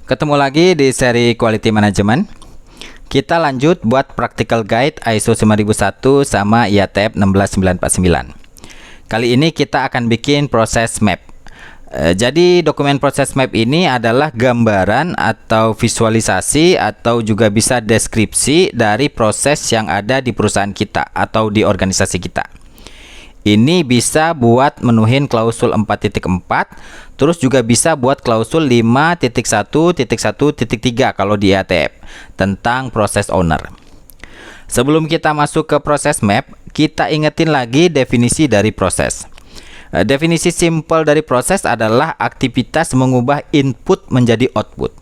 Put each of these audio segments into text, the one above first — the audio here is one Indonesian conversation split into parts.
Ketemu lagi di seri Quality Management. Kita lanjut buat Practical Guide ISO 9001 sama IATF 16949. Kali ini kita akan bikin proses map. Jadi dokumen proses map ini adalah gambaran atau visualisasi atau juga bisa deskripsi dari proses yang ada di perusahaan kita atau di organisasi kita. Ini bisa buat menuhin klausul 4.4, terus juga bisa buat klausul 5.1.1.3 kalau di IATF tentang proses owner. Sebelum kita masuk ke proses map, kita ingetin lagi definisi dari proses. Definisi simpel dari proses adalah aktivitas mengubah input menjadi output.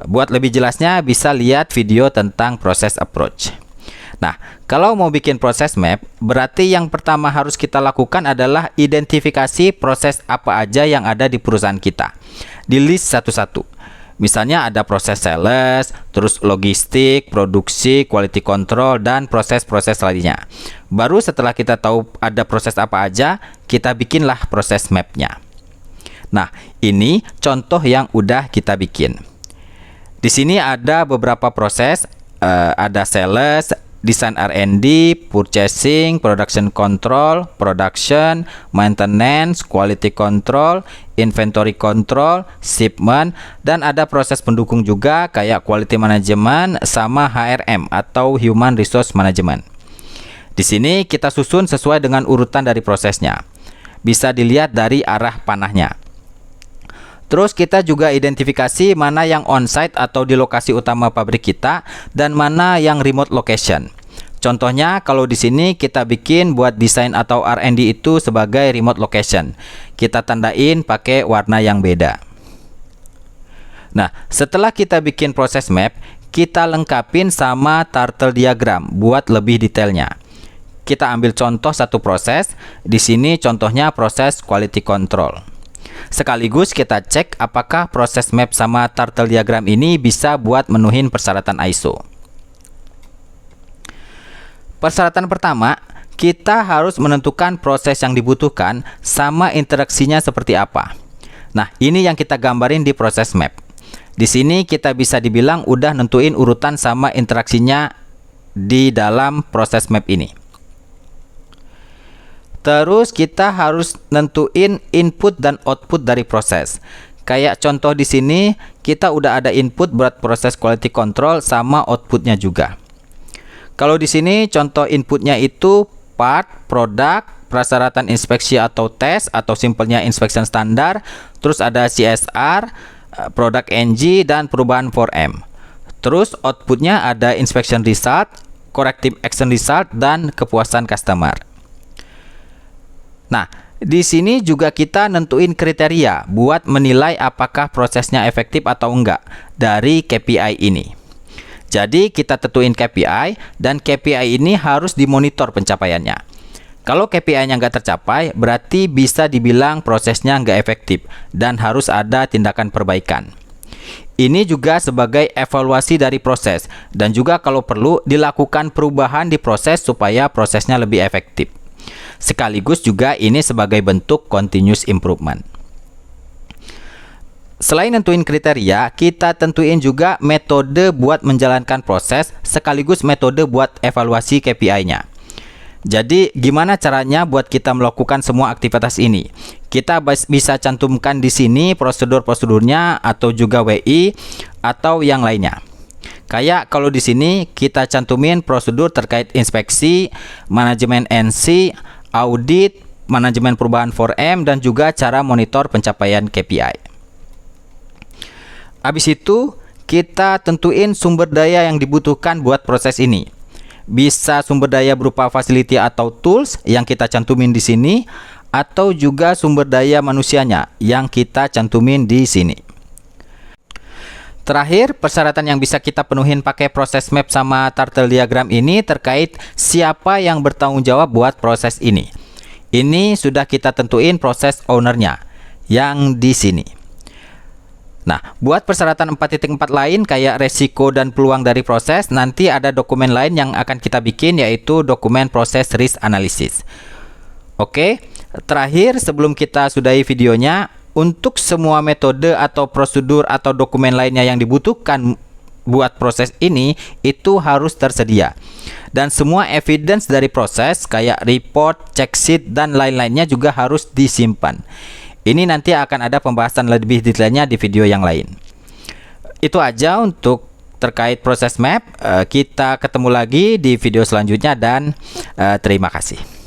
Buat lebih jelasnya bisa lihat video tentang proses approach. Nah, kalau mau bikin proses map, berarti yang pertama harus kita lakukan adalah identifikasi proses apa aja yang ada di perusahaan kita. Di list satu-satu. Misalnya ada proses sales, terus logistik, produksi, quality control, dan proses-proses lainnya. Baru setelah kita tahu ada proses apa aja, kita bikinlah proses mapnya. Nah, ini contoh yang udah kita bikin. Di sini ada beberapa proses, ada sales, design R&D, purchasing, production control, production, maintenance, quality control, inventory control, shipment, dan ada proses pendukung juga kayak quality management sama HRM atau human resource management. Di sini kita susun sesuai dengan urutan dari prosesnya. Bisa dilihat dari arah panahnya. Terus kita juga identifikasi mana yang on-site atau di lokasi utama pabrik kita dan mana yang remote location. Contohnya kalau di sini kita bikin buat desain atau R&D itu sebagai remote location. Kita tandain pakai warna yang beda. Nah, setelah kita bikin proses map, kita lengkapin sama turtle diagram buat lebih detailnya. Kita ambil contoh satu proses. Di sini contohnya proses quality control. Sekaligus kita cek apakah proses map sama turtle diagram ini bisa buat menuhin persyaratan ISO. Persyaratan pertama, kita harus menentukan proses yang dibutuhkan sama interaksinya seperti apa. Nah, ini yang kita gambarin di proses map. Di sini kita bisa dibilang udah nentuin urutan sama interaksinya di dalam proses map ini. Terus kita harus nentuin input dan output dari proses. Kayak contoh di sini, kita udah ada input buat proses quality control sama outputnya juga. Kalau di sini contoh inputnya itu part, produk, persyaratan inspeksi atau tes atau simpelnya inspection standar, terus ada CSR, produk NG, dan perubahan 4M. Terus outputnya ada inspection result, corrective action result, dan kepuasan customer. Nah, di sini juga kita nentuin kriteria buat menilai apakah prosesnya efektif atau enggak dari KPI ini. Jadi kita tentuin KPI dan KPI ini harus dimonitor pencapaiannya. Kalau KPI-nya nggak tercapai, berarti bisa dibilang prosesnya nggak efektif dan harus ada tindakan perbaikan. Ini juga sebagai evaluasi dari proses dan juga kalau perlu dilakukan perubahan di proses supaya prosesnya lebih efektif. Sekaligus juga ini sebagai bentuk continuous improvement. Selain nentuin kriteria, kita tentuin juga metode buat menjalankan proses sekaligus metode buat evaluasi KPI-nya. Jadi gimana caranya buat kita melakukan semua aktivitas ini? Kita bisa cantumkan di sini prosedur-prosedurnya atau juga WI atau yang lainnya. Kayak kalau di sini kita cantumin prosedur terkait inspeksi, manajemen NC, audit, manajemen perubahan 4M, dan juga cara monitor pencapaian KPI. Habis itu, kita tentuin sumber daya yang dibutuhkan buat proses ini. Bisa sumber daya berupa facility atau tools yang kita cantumin di sini, atau juga sumber daya manusianya yang kita cantumin di sini. Terakhir, persyaratan yang bisa kita penuhin pakai proses map sama turtle diagram ini terkait siapa yang bertanggung jawab buat proses ini. Ini sudah kita tentuin proses ownernya yang di sini. Nah, buat persyaratan 4.4 lain kayak resiko dan peluang dari proses, nanti ada dokumen lain yang akan kita bikin yaitu dokumen proses risk analysis. Oke, terakhir sebelum kita sudahi videonya, untuk semua metode atau prosedur atau dokumen lainnya yang dibutuhkan buat proses ini itu harus tersedia. Dan semua evidence dari proses kayak report, check sheet dan lain-lainnya juga harus disimpan. Ini nanti akan ada pembahasan lebih detailnya di video yang lain. Itu aja untuk terkait proses map. Kita ketemu lagi di video selanjutnya dan terima kasih.